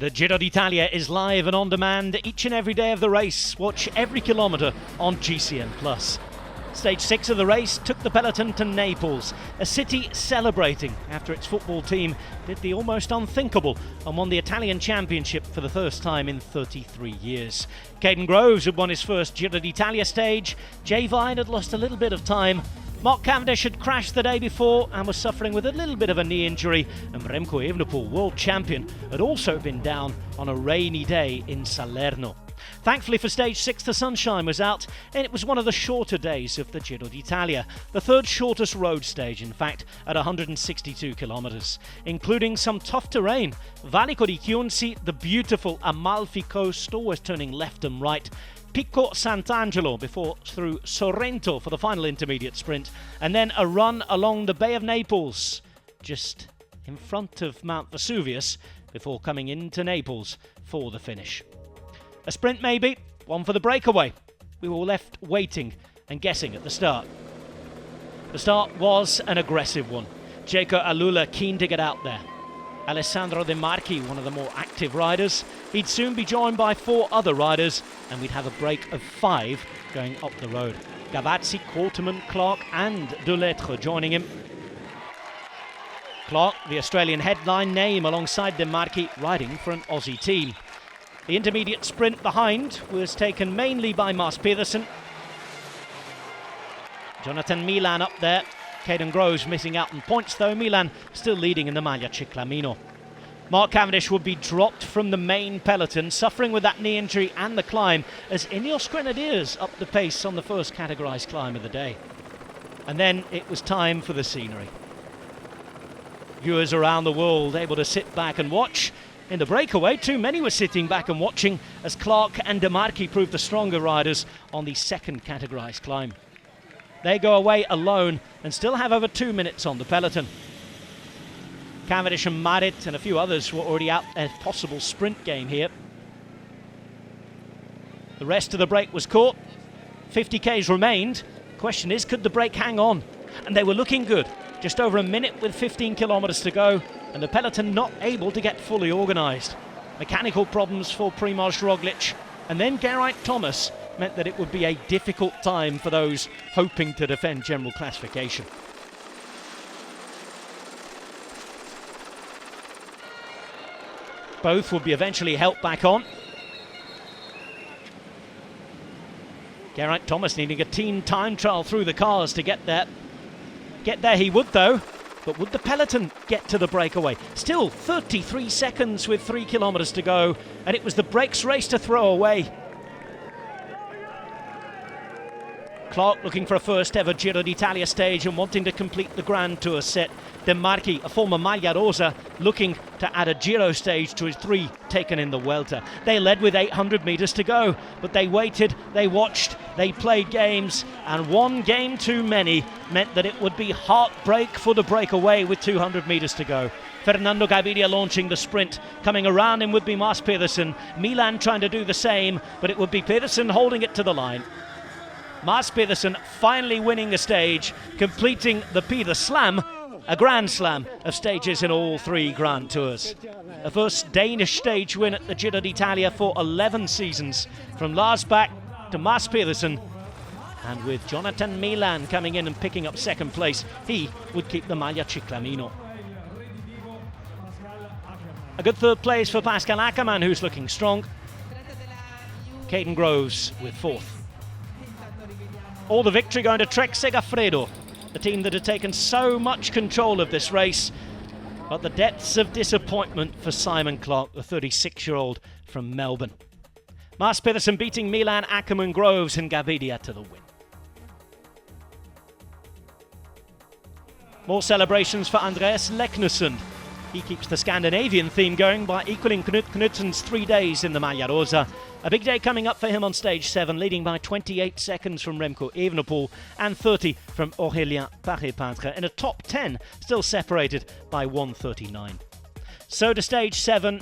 The Giro d'Italia is live and on demand each and every day of the race. Watch every kilometre on GCN+. Stage 6 of the race took the peloton to Naples, a city celebrating after its football team did the almost unthinkable and won the Italian Championship for the first time in 33 years. Kaden Groves had won his first Giro d'Italia stage. Jay Vine had lost a little bit of time. Mark Cavendish had crashed the day before and was suffering with a little bit of a knee injury, and Remco Evenepoel, world champion, had also been down on a rainy day in Salerno. Thankfully for stage 6, the sunshine was out and it was one of the shorter days of the Giro d'Italia, the third shortest road stage in fact, at 162 kilometres, including some tough terrain. Valico di Chiunzi, the beautiful Amalfi coast, always turning left and right, Picco Sant'Angelo before through Sorrento for the final intermediate sprint, and then a run along the Bay of Naples, just in front of Mount Vesuvius, before coming into Naples for the finish. A sprint maybe, one for the breakaway. We were left waiting and guessing at the start. The start was an aggressive one. Jaco Alula keen to get out there. Alessandro De Marchi, one of the more active riders. He'd soon be joined by 4 other riders, and we'd have a break of 5 going up the road. Gavazzi, Quarterman, Clark and Delettre joining him. Clark, the Australian headline name, alongside De Marchi, riding for an Aussie team. The intermediate sprint behind was taken mainly by Mads Pedersen. Jonathan Milan up there. Kaden Groves missing out on points though. Milan still leading in the Maglia Ciclamino. Mark Cavendish would be dropped from the main peloton, suffering with that knee injury and the climb, as Ineos Grenadiers upped the pace on the first categorised climb of the day. And then it was time for the scenery. Viewers around the world able to sit back and watch. In the breakaway, too many were sitting back and watching as Clark and De Marchi proved the stronger riders on the second categorised climb. They go away alone and still have over 2 minutes on the peloton. Cavendish and Marit and a few others were already out a possible sprint game here. The rest of the break was caught. 50k's remained. Question is, could the break hang on? And they were looking good. Just over a minute with 15 kilometres to go, and the peloton not able to get fully organised. Mechanical problems for Primož Roglič, and then Geraint Thomas meant that it would be a difficult time for those hoping to defend general classification. Both would be eventually helped back on. Geraint Thomas needing a team time trial through the cars to get there. Get there he would though, but would the peloton get to the breakaway? Still 33 seconds with 3 kilometres to go, and it was the brakes race to throw away. Clark looking for a first ever Giro d'Italia stage and wanting to complete the Grand Tour set. De Marchi, a former Maglia Rosa, looking to add a Giro stage to his 3 taken in the Vuelta. They led with 800 metres to go, but they waited, they watched, they played games, and one game too many meant that it would be heartbreak for the breakaway with 200 metres to go. Fernando Gaviria launching the sprint. Coming around him would be Mads Pedersen. Milan trying to do the same, but it would be Pedersen holding it to the line. Mads Pedersen finally winning the stage, completing the Peder Slam, a Grand Slam of stages in all 3 Grand Tours. A first Danish stage win at the Giro d'Italia for 11 seasons, from Lars Bak to Mads Pedersen, and with Jonathan Milan coming in and picking up second place, he would keep the Maglia Ciclamino. A good third place for Pascal Ackermann, who's looking strong. Kaden Groves with 4th. All the victory going to Trek Segafredo, the team that had taken so much control of this race. But the depths of disappointment for Simon Clark, the 36-year-old from Melbourne. Mads Pedersen beating Milan, Ackermann, Groves and Gaviria to the win. More celebrations for Andreas Leknesund. He keeps the Scandinavian theme going by equaling Knut Knudsen's 3 days in the Maglia Rosa. A big day coming up for him on stage 7, leading by 28 seconds from Remco Evenepoel and 30 from Aurélien Paré-Peintre in a top 10, still separated by 1:39. So to stage 7.